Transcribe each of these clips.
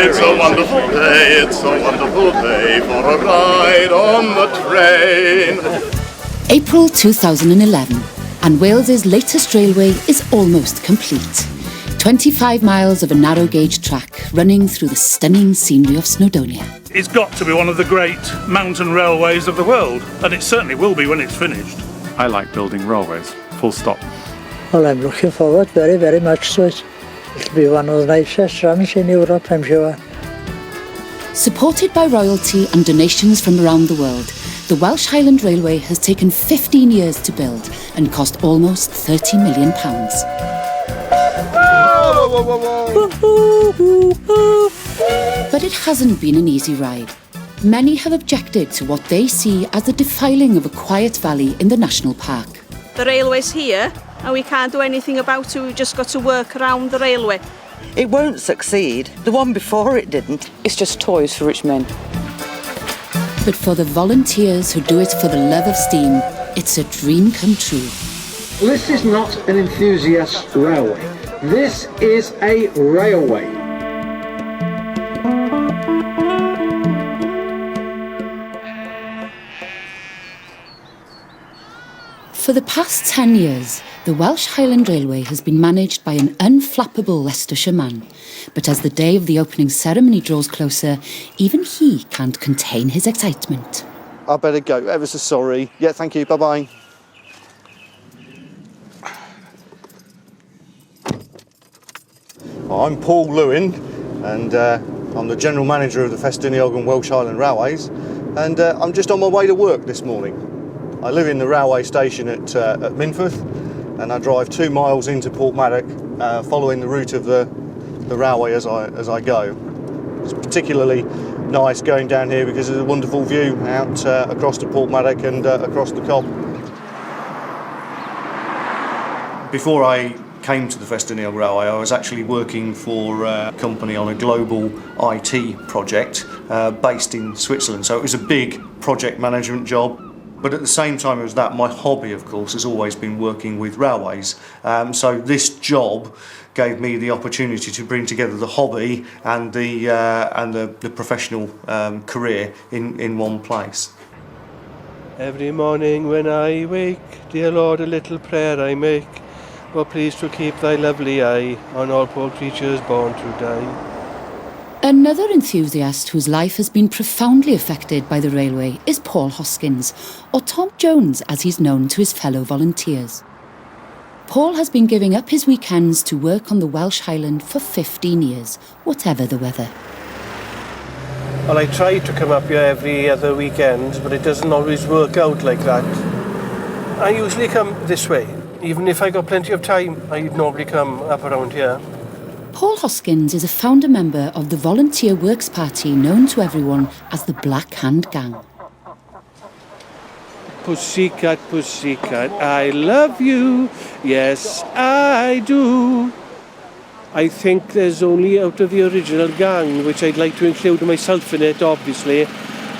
It's a wonderful day, it's a wonderful day for a ride on the train. April 2011, and Wales's latest railway is almost complete. 25 miles of a narrow gauge track running through the stunning scenery of Snowdonia. It's got to be one of the great mountain railways of the world, and it certainly will be when it's finished. I like building railways, full stop. Well, I'm looking forward very, very much to it. It'll be one of the nicest runs in Europe, I'm sure. Supported by royalty and donations from around the world, the Welsh Highland Railway has taken 15 years to build and cost almost £30 million. But it hasn't been an easy ride. Many have objected to what they see as the defiling of a quiet valley in the national park. The railway's here and we can't do anything about it, we've just got to work around the railway. It won't succeed. The one before it didn't. It's just toys for rich men. But for the volunteers who do it for the love of steam, it's a dream come true. This is not an enthusiast railway. This is a railway. For the past 10 years, the Welsh Highland Railway has been managed by an unflappable Leicestershire man. But as the day of the opening ceremony draws closer, even he can't contain his excitement. I better go, ever so sorry. Yeah, thank you, bye-bye. I'm Paul Lewin, and I'm the General Manager of the Festiniog and Welsh Highland Railways, and I'm just on my way to work this morning. I live in the railway station at Minforth, and I drive 2 miles into Portmaddock, following the route of the railway as I go. It's particularly nice going down here because there's a wonderful view out across to Portmaddock and across the Cobb. Before I came to the Festiniog Railway, I was actually working for a company on a global IT project based in Switzerland, so it was a big project management job. But at the same time as that, my hobby, of course, has always been working with railways. So this job gave me the opportunity to bring together the hobby and the professional career in one place. Every morning when I wake, dear Lord, a little prayer I make. Oh, please to keep thy lovely eye on all poor creatures born to die. Another enthusiast whose life has been profoundly affected by the railway is Paul Hoskins, or Tom Jones as he's known to his fellow volunteers. Paul has been giving up his weekends to work on the Welsh Highland for 15 years, whatever the weather. Well, I try to come up here every other weekend, but it doesn't always work out like that. I usually come this way. Even if I got plenty of time, I'd normally come up around here. Paul Hoskins is a founder member of the volunteer works party known to everyone as the Black Hand Gang. Pussycat, pussycat, I love you. Yes, I do. I think there's only out of the original gang, which I'd like to include myself in it, obviously.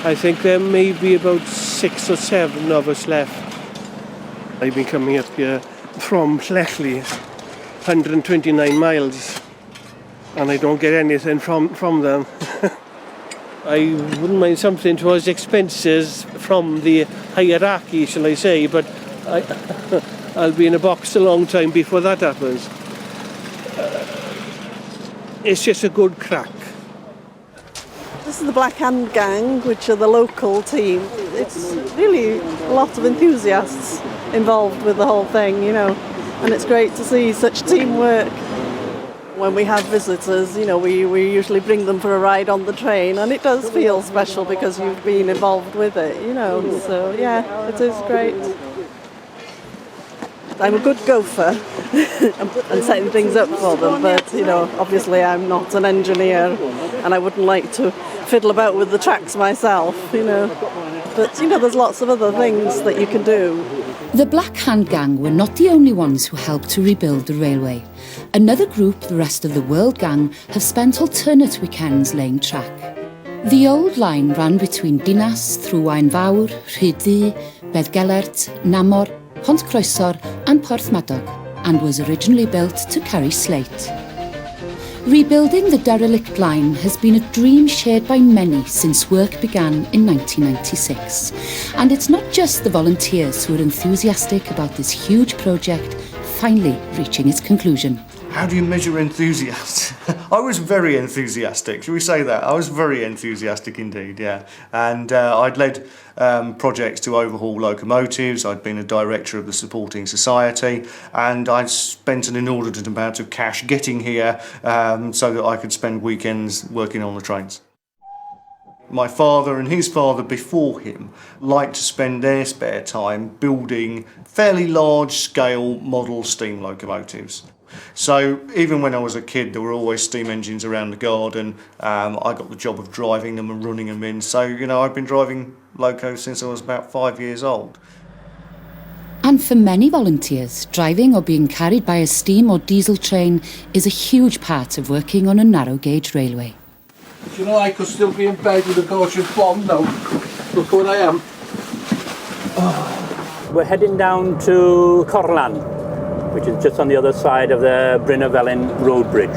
I think there may be about 6 or 7 of us left. I've been coming up here from Llechley, 129 miles. And I don't get anything from them. I wouldn't mind something towards expenses from the hierarchy, shall I say, but I'll be in a box a long time before that happens. It's just a good crack. This is the Black Hand Gang, which are the local team. It's really a lot of enthusiasts involved with the whole thing, you know, and it's great to see such teamwork. When we have visitors, you know, we usually bring them for a ride on the train, and it does feel special because you've been involved with it, you know, so yeah, it is great. I'm a good gopher and setting things up for them, but, you know, obviously I'm not an engineer and I wouldn't like to fiddle about with the tracks myself, you know, but, you know, there's lots of other things that you can do. The Black Hand Gang were not the only ones who helped to rebuild the railway. Another group, the Rest of the World Gang, have spent alternate weekends laying track. The old line ran between Dinas through Waenfawr, Rhydy, Beddgelert, Namor, Pontcroesor and Porthmadog, and was originally built to carry slate. Rebuilding the derelict line has been a dream shared by many since work began in 1996. And it's not just the volunteers who are enthusiastic about this huge project finally reaching its conclusion. How do you measure enthusiasm? I was very enthusiastic, shall we say that? I was very enthusiastic indeed, yeah. And I'd led projects to overhaul locomotives, I'd been a director of the supporting society, and I'd spent an inordinate amount of cash getting here so that I could spend weekends working on the trains. My father and his father before him liked to spend their spare time building fairly large-scale model steam locomotives. So even when I was a kid, there were always steam engines around the garden. I got the job of driving them and running them in. So, you know, I've been driving locos since I was about 5 years old. And for many volunteers, driving or being carried by a steam or diesel train is a huge part of working on a narrow gauge railway. Do you know, I could still be in bed with a gorgeous bomb now. Look what I am. Oh. We're heading down to Corlan, which is just on the other side of the Bryn-y-Felin road bridge.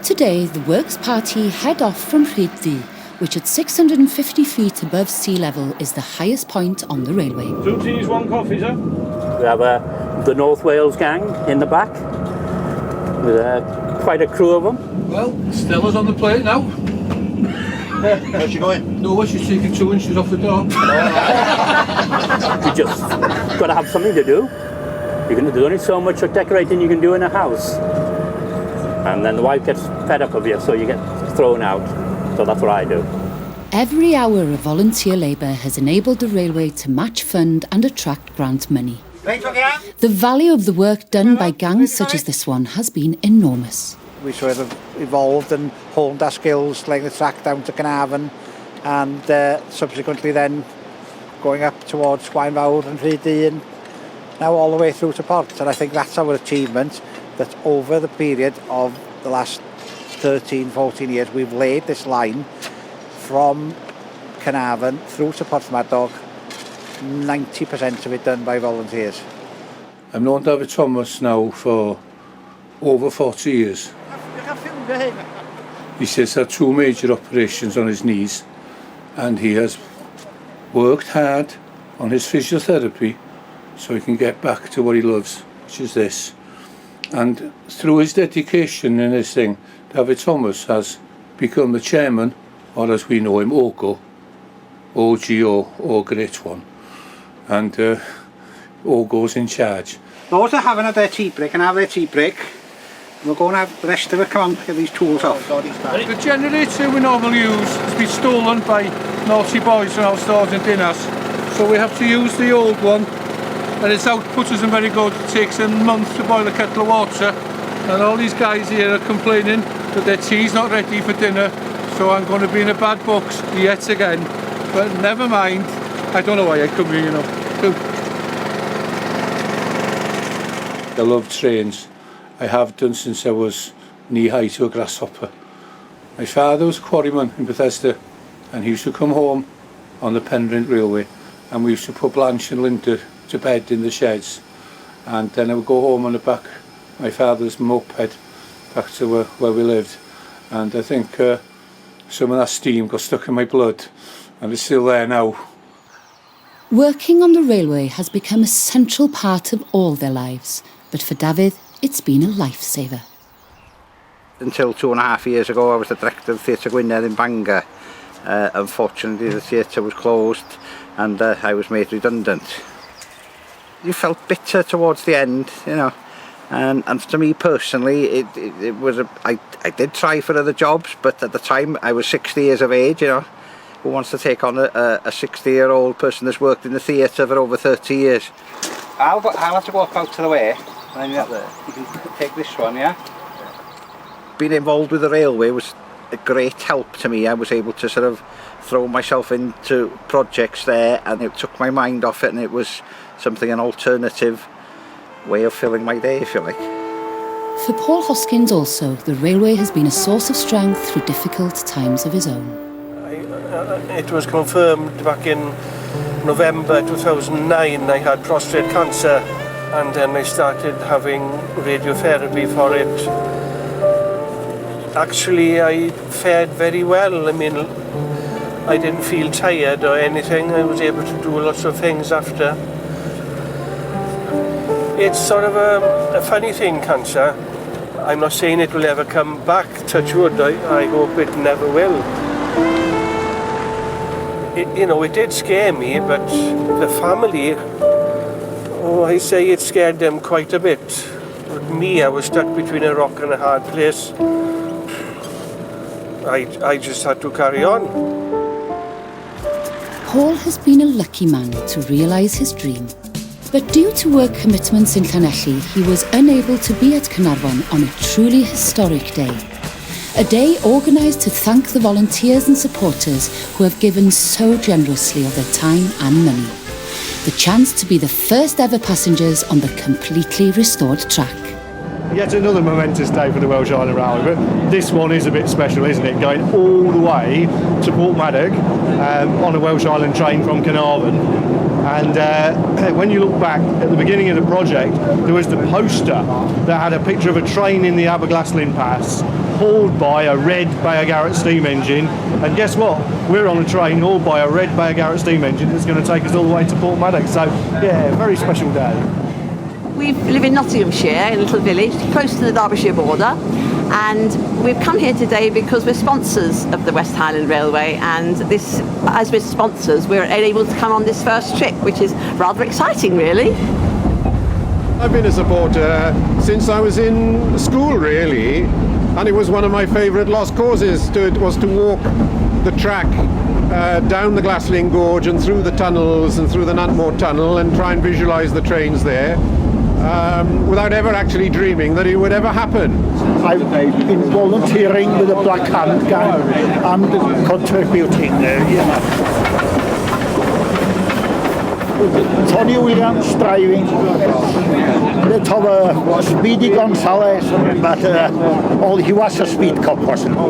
Today, the Works Party head off from Harrington, which at 650 feet above sea level is the highest point on the railway. 2 teas, 1 coffee, sir. We have the North Wales gang in the back, with quite a crew of them. Well, Stella's on the plate now. Where's she going? No, she's taking 2 inches off the door. You just got to have something to do. There's only so much decorating you can do in a house. And then the wife gets fed up of you, so you get thrown out. So that's what I do. Every hour of volunteer labour has enabled the railway to match fund and attract grant money. The value of the work done by gangs such as this one has been enormous. We sort of evolved and honed our skills, laying the track down to Carnarvon, and subsequently then going up towards Swainfawr and Rhydy, and now all the way through to Port. And I think that's our achievement, that over the period of the last 13, 14 years, we've laid this line from Carnarvon through to Porthmadog, 90% of it done by volunteers. I've known David Thomas now for over 40 years. He says had 2 major operations on his knees, and he has worked hard on his physiotherapy so he can get back to what he loves, which is this. And through his dedication in this thing, David Thomas has become the chairman, or as we know him, OGO, O-G-O, O Great One. And OGO's in charge. Those are having their tea break and have their tea break. We'll go and have the rest of it come on, get these tools off. The generator we normally use has been stolen by naughty boys from our stores and dinners. So we have to use the old one, and its output isn't very good. It takes a month to boil a kettle of water, and all these guys here are complaining that their tea's not ready for dinner, so I'm going to be in a bad books yet again. But never mind, I don't know why I come here, you know. I love trains. I have done since I was knee-high to a grasshopper. My father was a quarryman in Bethesda, and he used to come home on the Penrhyn Railway, and we used to put Blanche and Linda to bed in the sheds, and then I would go home on the back of my father's moped back to where we lived, and I think some of that steam got stuck in my blood, and it's still there now. Working on the railway has become a central part of all their lives, but for David, it's been a lifesaver. Until 2.5 years ago, I was the director of Theatre Gwynedd in Bangor. Unfortunately, the theatre was closed and I was made redundant. You felt bitter towards the end, you know, and to me personally, it was I did try for other jobs, but at the time I was 60 years of age, you know. Who wants to take on a 60-year-old person that's worked in the theatre for over 30 years? I'll have to walk out to the way. And you can take this one, yeah? Being involved with the railway was a great help to me. I was able to sort of throw myself into projects there, and it took my mind off it, and it was an alternative way of filling my day, if you like. For Paul Hoskins also, the railway has been a source of strength through difficult times of his own. It was confirmed back in November 2009 I had prostate cancer, and then I started having radiotherapy for it. Actually, I fared very well. I mean, I didn't feel tired or anything. I was able to do lots of things after. It's sort of a funny thing, cancer. I'm not saying it will ever come back, touch wood. I hope it never will. It did scare me, but the family, I say it scared them quite a bit. But me, I was stuck between a rock and a hard place. I just had to carry on. Paul has been a lucky man to realise his dream. But due to work commitments in Llanelli, he was unable to be at Caernarfon on a truly historic day. A day organised to thank the volunteers and supporters who have given so generously of their time and money. The chance to be the first ever passengers on the completely restored track. Yet another momentous day for the Welsh Island Railway, but this one is a bit special, isn't it? Going all the way to Porthmadog on a Welsh Island train from Caernarfon. And when you look back at the beginning of the project, there was the poster that had a picture of a train in the Aberglaslyn Pass, hauled by a red Bayer Garrett steam engine. And guess what? We're on a train hauled by a red Bayer Garrett steam engine that's going to take us all the way to Porthmadog. So, yeah, very special day. We live in Nottinghamshire, in a little village, close to the Derbyshire border. And we've come here today because we're sponsors of the West Highland Railway, and this, as we're sponsors, we're able to come on this first trip, which is rather exciting, really. I've been a supporter since I was in school, really, and it was one of my favourite lost causes was to walk the track down the Glaslyn Gorge and through the tunnels and through the Nantmore Tunnel and try and visualise the trains there. Without ever actually dreaming that it would ever happen. I've been volunteering with the Black Hand Gang and contributing there, Tony Williams driving, bit of a Speedy Gonzales, but he was a speed cop, wasn't he?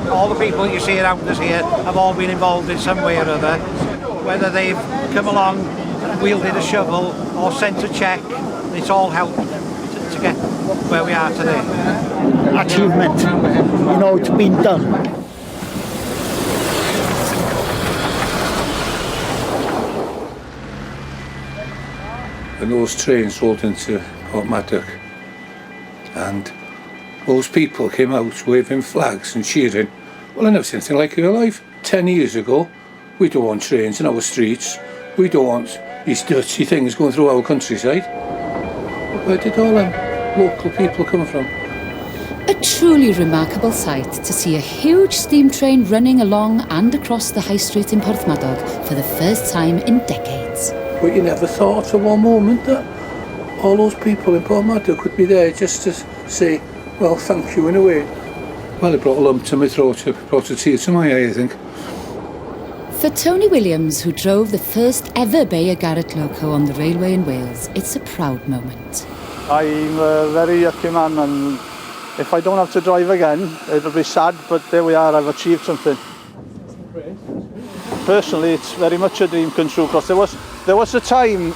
All the people you see around us here have all been involved in some way or other, whether they've come along, wielded a shovel or sent a cheque. It's all helped to get where we are today. Achievement, it's been done. And those trains rolled into Porthmadog, and those people came out waving flags and cheering. Well, I never seen anything like it alive. 10 years ago, we don't want trains in our streets. We don't want these dirty things going through our countryside. Where did all them local people come from? A truly remarkable sight to see a huge steam train running along and across the high street in Porthmadog for the first time in decades. But you never thought for one moment that all those people in Porthmadog could be there just to say, well, thank you in a way. Well, it brought a lump to my throat, it brought a tear to my eye, I think. For Tony Williams, who drove the first ever Bayer Garrett loco on the railway in Wales, it's a proud moment. I'm a very lucky man, and if I don't have to drive again, it'll be sad, but there we are, I've achieved something. Personally, it's very much a dream come true, because there was a time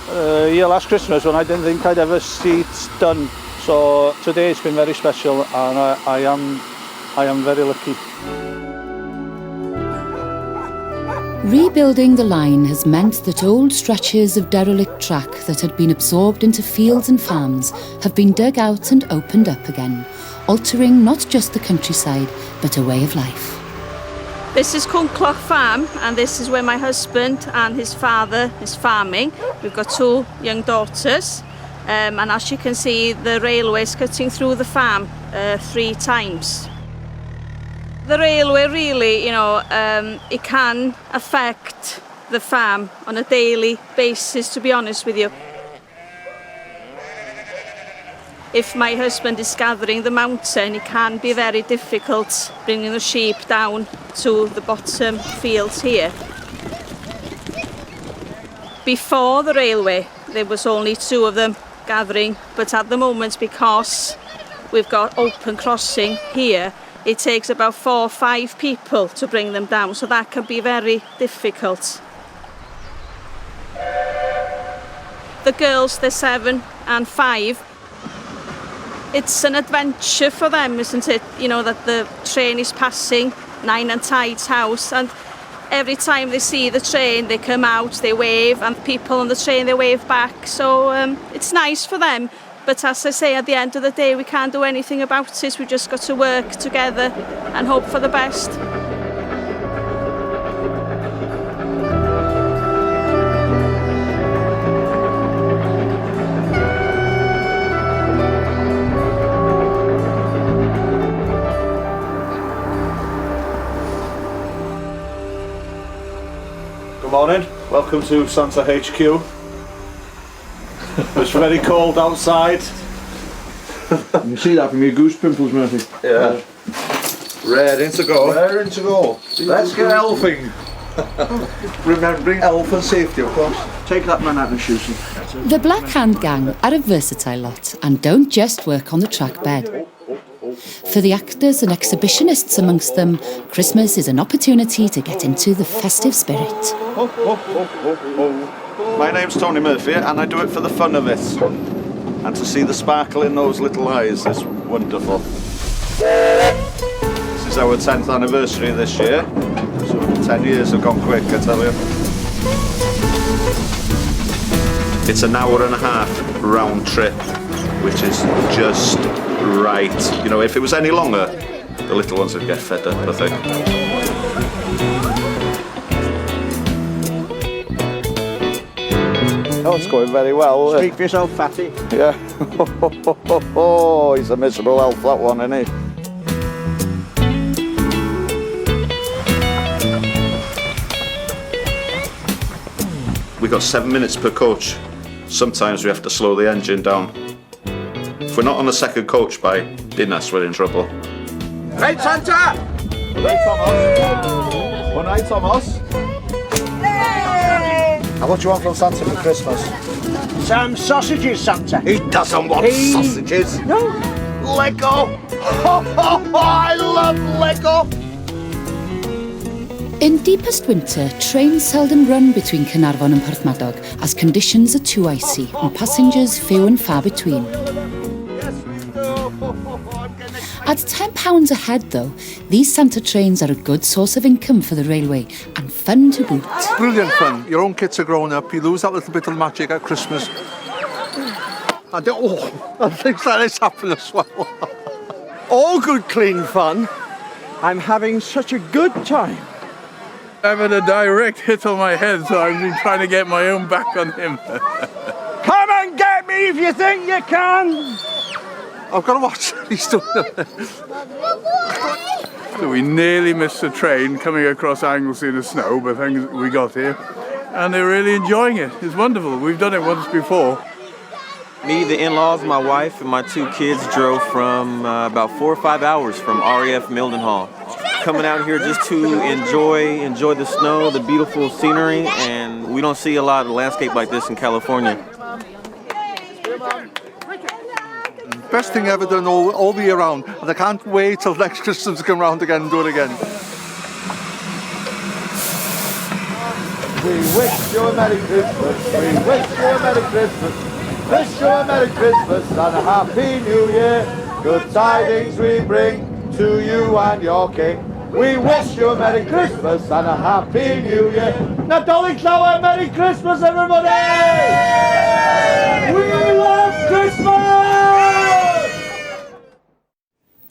here last Christmas when I didn't think I'd ever see it done. So today it's been very special, and I am very lucky. Rebuilding the line has meant that old stretches of derelict track that had been absorbed into fields and farms have been dug out and opened up again, altering not just the countryside, but a way of life. This is Cwncloch Farm, and this is where my husband and his father is farming. We've got 2 young daughters, and as you can see, the railway is cutting through the farm 3 times. The railway really, it can affect the farm on a daily basis, to be honest with you. If my husband is gathering the mountain, it can be very difficult bringing the sheep down to the bottom fields here. Before the railway, there was only 2 of them gathering, but at the moment, because we've got open crossing here, it takes about 4 or 5 people to bring them down, so that can be very difficult. The girls, they're 7 and 5. it's an adventure for them, isn't it? You know, that the train is passing Nine and Tide's house, and every time they see the train, they come out, they wave, and people on the train, they wave back. So it's nice for them. But as I say, at the end of the day, we can't do anything about it. We've just got to work together and hope for the best. Good morning, welcome to Santa HQ. It's very cold outside. You see that from your goose pimples, Murphy? Yeah. Raring to go. Raring to go. Let's get elfing. Remembering health and safety, of course. Take that man out and shoot him. The Black Hand Gang are a versatile lot and don't just work on the track bed. For the actors and exhibitionists amongst them, Christmas is an opportunity to get into the festive spirit. My name's Tony Murphy and I do it for the fun of it. And to see the sparkle in those little eyes is wonderful. This is our 10th anniversary this year. So 10 years have gone quick, I tell you. It's an hour and a half round trip, which is just right. You know, if it was any longer, the little ones would get fed up, I think. Oh, it's going very well. Speak for yourself, fatty. Yeah. Oh, he's a miserable elf, that one, isn't he? We got 7 minutes per coach. Sometimes we have to slow the engine down. If we're not on the second coach by dinner, we're in trouble. Right, Santa! Good night, Thomas. Good night, Thomas. And what do you want from Santa for Christmas? Some sausages, Santa. He doesn't want sausages. No. Lego. I love Lego. In deepest winter, trains seldom run between Caernarfon and Porthmadog as conditions are too icy and passengers few and far between. At £10 a head, though, these Santa trains are a good source of income for the railway and fun to boot. Brilliant fun. Your own kids are growing up, you lose that little bit of magic at Christmas. And things like this happen as well. All good, clean fun. I'm having such a good time. Having a direct hit on my head, so I've been trying to get my own back on him. Come and get me if you think you can. I've got to watch what he's doing. So we nearly missed the train coming across Anglesey in the snow, but thank we got here. And they're really enjoying it. It's wonderful. We've done it once before. Me, the in-laws, my wife, and my 2 kids drove from about 4 or 5 hours from RAF Mildenhall. Coming out here just to enjoy the snow, the beautiful scenery, and we don't see a lot of landscape like this in California. Best thing ever done all the year round, and I can't wait till next Christmas to come round again and do it again. We wish you a Merry Christmas, we wish you a Merry Christmas, wish you a Merry Christmas and a Happy New Year. Good tidings we bring to you and your king. We wish you a Merry Christmas and a Happy New Year. Now Dolly Clower, Merry Christmas everybody! Yay! We love Christmas!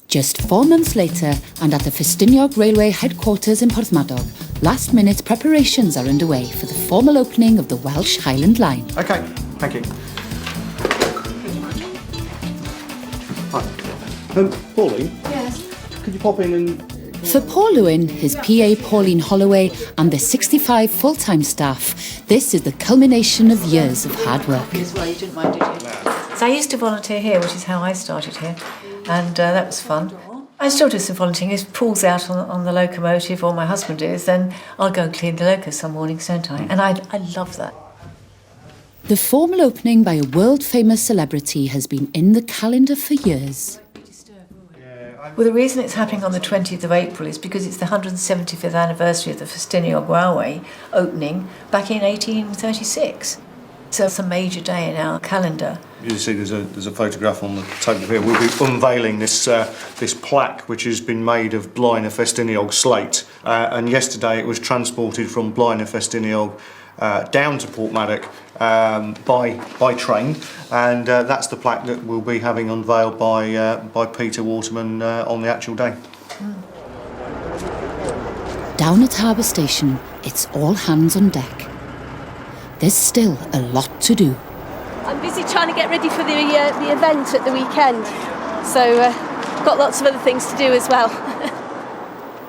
Just 4 months later, and at the Ffestiniog Railway headquarters in Porthmadog, last-minute preparations are underway for the formal opening of the Welsh Highland Line. Okay, thank you. Hi. Pauline? Yes? Could you pop in and... For Paul Lewin, his PA Pauline Holloway, and the 65 full-time staff, this is the culmination of years of hard work. Well, you didn't mind, did you? So I used to volunteer here, which is how I started here, and that was fun. I still do some volunteering. If Paul's out on the locomotive, or my husband is, then I'll go and clean the locus some mornings, don't I? And I love that. The formal opening by a world-famous celebrity has been in the calendar for years. Well, the reason it's happening on the 20th of April is because it's the 175th anniversary of the Ffestiniog Railway opening back in 1836. It's a major day in our calendar. You see there's a photograph on the table here. We'll be unveiling this plaque which has been made of Blaenau Festiniog slate, and yesterday it was transported from Blaenau Festiniog down to Porthmadog by train, and that's the plaque that we'll be having unveiled by Peter Waterman on the actual day. Down at Harbour Station, it's all hands on deck. There's still a lot to do. I'm busy trying to get ready for the event at the weekend, so got lots of other things to do as well.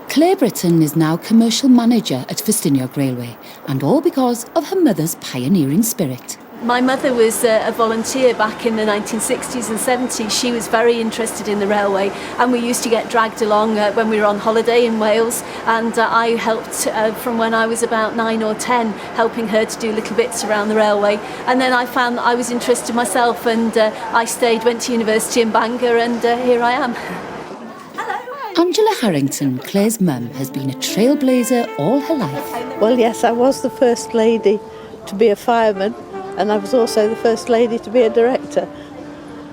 Claire Britton is now commercial manager at Festiniog Railway, and all because of her mother's pioneering spirit. My mother was a volunteer back in the 1960s and 70s. She was very interested in the railway, and we used to get dragged along when we were on holiday in Wales, and I helped from when I was about 9 or 10, helping her to do little bits around the railway. And then I found that I was interested myself, and I stayed, went to university in Bangor, and here I am. Angela Harrington, Claire's mum, has been a trailblazer all her life. Well, yes, I was the first lady to be a fireman, and I was also the first lady to be a director.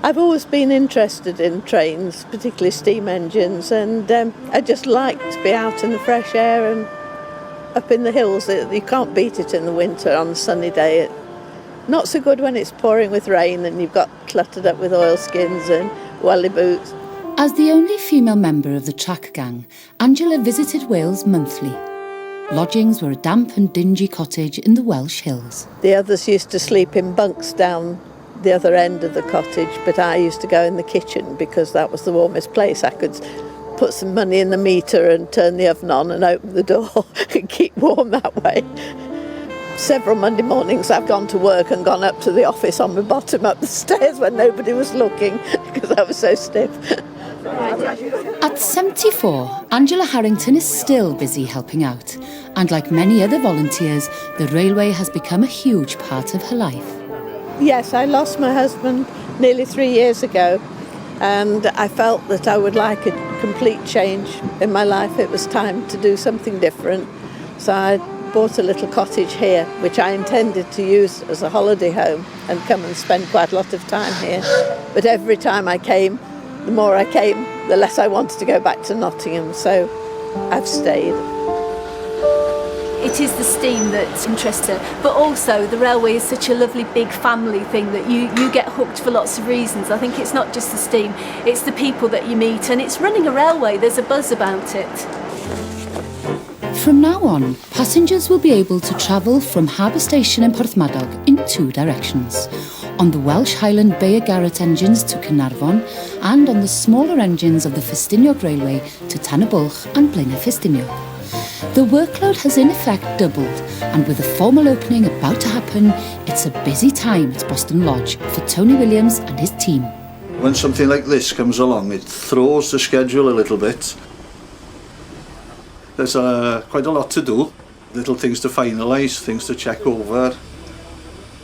I've always been interested in trains, particularly steam engines, and I just like to be out in the fresh air and up in the hills. You can't beat it in the winter on a sunny day. Not so good when it's pouring with rain and you've got cluttered up with oilskins and welly boots. As the only female member of the track gang, Angela visited Wales monthly. Lodgings were a damp and dingy cottage in the Welsh hills. The others used to sleep in bunks down the other end of the cottage, but I used to go in the kitchen because that was the warmest place. I could put some money in the meter and turn the oven on and open the door and keep warm that way. Several Monday mornings I've gone to work and gone up to the office on my bottom up the stairs when nobody was looking because I was so stiff. At 74, Angela Harrington is still busy helping out, and like many other volunteers, the railway has become a huge part of her life. Yes, I lost my husband nearly 3 years ago, and I felt that I would like a complete change in my life. It was time to do something different, so I bought a little cottage here, which I intended to use as a holiday home and come and spend quite a lot of time here. But every time I came, the more I came, the less I wanted to go back to Nottingham, so I've stayed. It is the steam that interests her, but also the railway is such a lovely big family thing that you get hooked for lots of reasons. I think it's not just the steam, it's the people that you meet, and it's running a railway, there's a buzz about it. From now on, passengers will be able to travel from Harbour Station in Porthmadog in 2 directions. On the Welsh Highland Bay Garrett engines to Caernarfon, and on the smaller engines of the Festiniog Railway to Tanabulch and Blaenau Festiniog. The workload has in effect doubled, and with the formal opening about to happen, it's a busy time at Boston Lodge for Tony Williams and his team. When something like this comes along, it throws the schedule a little bit. There's quite a lot to do, little things to finalise, things to check over.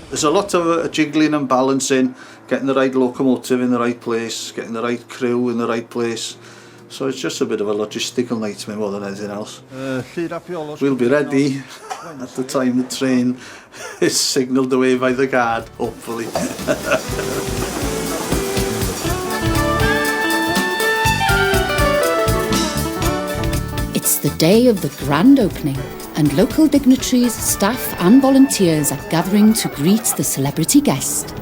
There's a lot of jiggling and balancing, getting the right locomotive in the right place, getting the right crew in the right place. So it's just a bit of a logistical nightmare more than anything else. We'll be ready at the time the train is signalled away by the guard, hopefully. It's the day of the grand opening, and local dignitaries, staff and volunteers are gathering to greet the celebrity guest.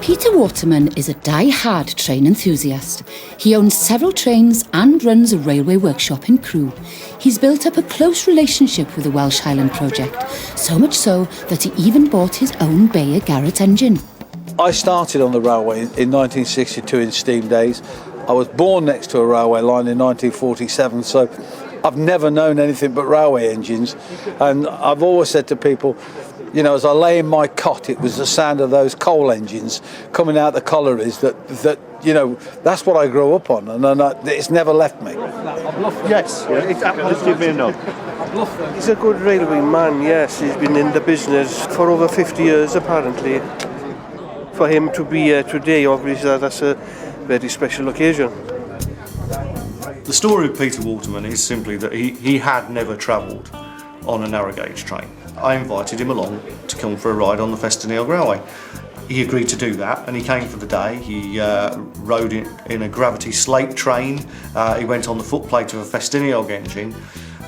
Peter Waterman is a die-hard train enthusiast. He owns several trains and runs a railway workshop in Crewe. He's built up a close relationship with the Welsh Highland project, so much so that he even bought his own Bayer Garrett engine. I started on the railway in 1962 in steam days. I was born next to a railway line in 1947, so I've never known anything but railway engines. And I've always said to people, you know, as I lay in my cot, it was the sound of those coal engines coming out the collieries that you know, that's what I grew up on, and it's never left me. Yes, just give me a nod. He's a good railway man, yes. He's been in the business for over 50 years, apparently. For him to be here today, obviously, that's a very special occasion. The story of Peter Waterman is simply that he had never travelled on a narrow gauge train. I invited him along to come for a ride on the Festiniog Railway. He agreed to do that, and he came for the day. He rode in a gravity slate train. He went on the footplate of a Festiniog engine.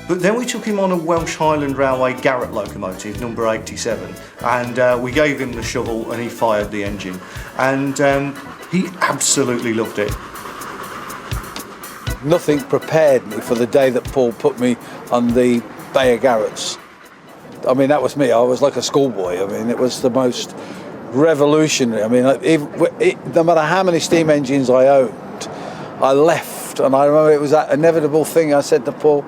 But then we took him on a Welsh Highland Railway Garrett locomotive, number 87, and we gave him the shovel and he fired the engine. And he absolutely loved it. Nothing prepared me for the day that Paul put me on the Bay of Garretts. I mean, that was me. I was like a schoolboy. I mean, it was the most revolutionary. I mean, no matter how many steam engines I owned, I left, and I remember it was that inevitable thing. I said to Paul,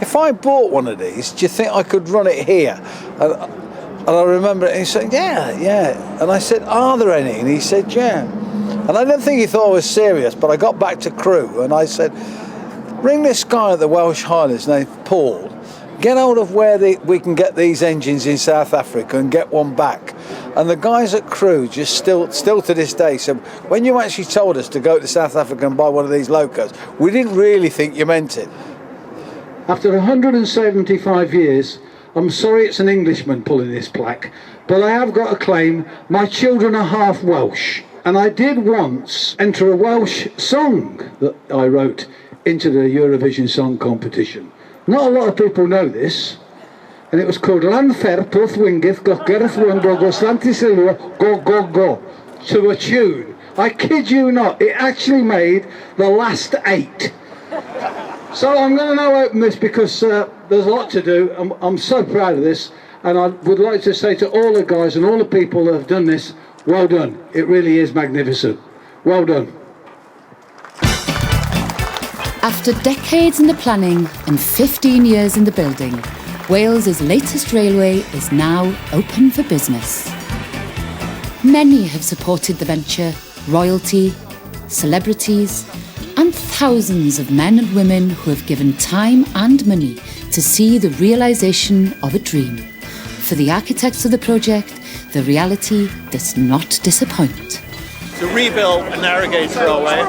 if I bought one of these, do you think I could run it here? And I remember it, and he said, yeah. And I said, are there any? And he said, yeah. And I didn't think he thought I was serious, but I got back to crew and I said, ring this guy at the Welsh Highlands named Paul, get hold of where we can get these engines in South Africa and get one back. And the guys at crew just still to this day said, when you actually told us to go to South Africa and buy one of these locos, we didn't really think you meant it. After 175 years, I'm sorry it's an Englishman pulling this plaque, but I have got a claim. My children are half Welsh, and I did once enter a Welsh song that I wrote into the Eurovision Song Competition. Not a lot of people know this, and it was called Lanfer Pwth Wingith Gogerth Wongo Goslantisilua Go Go Go, to a tune. I kid you not, it actually made the last 8. So I'm going to now open this because there's a lot to do. I'm so proud of this, and I would like to say to all the guys and all the people that have done this, well done. It really is magnificent. Well done. After decades in the planning and 15 years in the building, Wales's latest railway is now open for business. Many have supported the venture, royalty, celebrities, and thousands of men and women who have given time and money to see the realisation of a dream. For the architects of the project, the reality does not disappoint. To rebuild a narrow gauge railway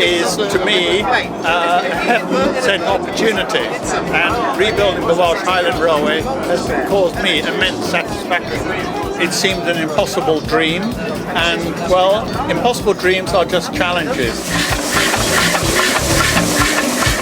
is, to me, a heaven-sent opportunity, and rebuilding the Welsh Highland Railway has caused me immense satisfaction. It seemed an impossible dream, and, well, impossible dreams are just challenges.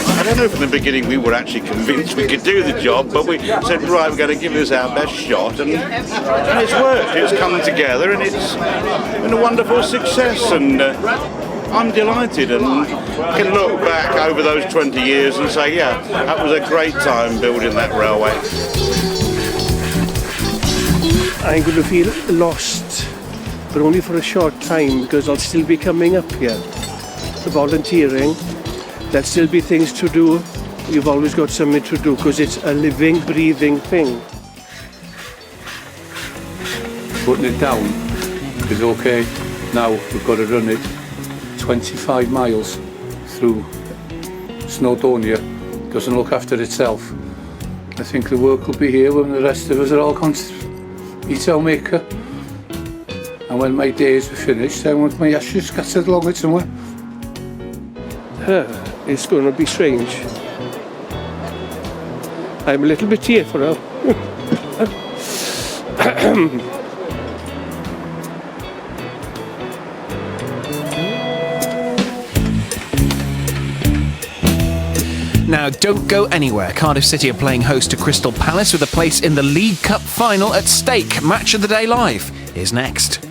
I don't know, from the beginning we were actually convinced we could do the job, but we said, right, we're going to give this our best shot, and it's worked. It's come together, and it's been a wonderful success, and I'm delighted, and can look back over those 20 years and say, yeah, that was a great time building that railway. I'm going to feel lost, but only for a short time, because I'll still be coming up here, volunteering. There'll still be things to do. You've always got something to do because it's a living, breathing thing. Putting it down is okay. Now we've got to run it 25 miles through Snowdonia. Doesn't look after itself. I think the work will be here when the rest of us are all gone to eat our maker. And when my days are finished, I want my ashes scattered along it somewhere. It's going to be strange. I'm a little bit tearful now. Now, don't go anywhere. Cardiff City are playing host to Crystal Palace with a place in the League Cup final at stake. Match of the Day Live is next.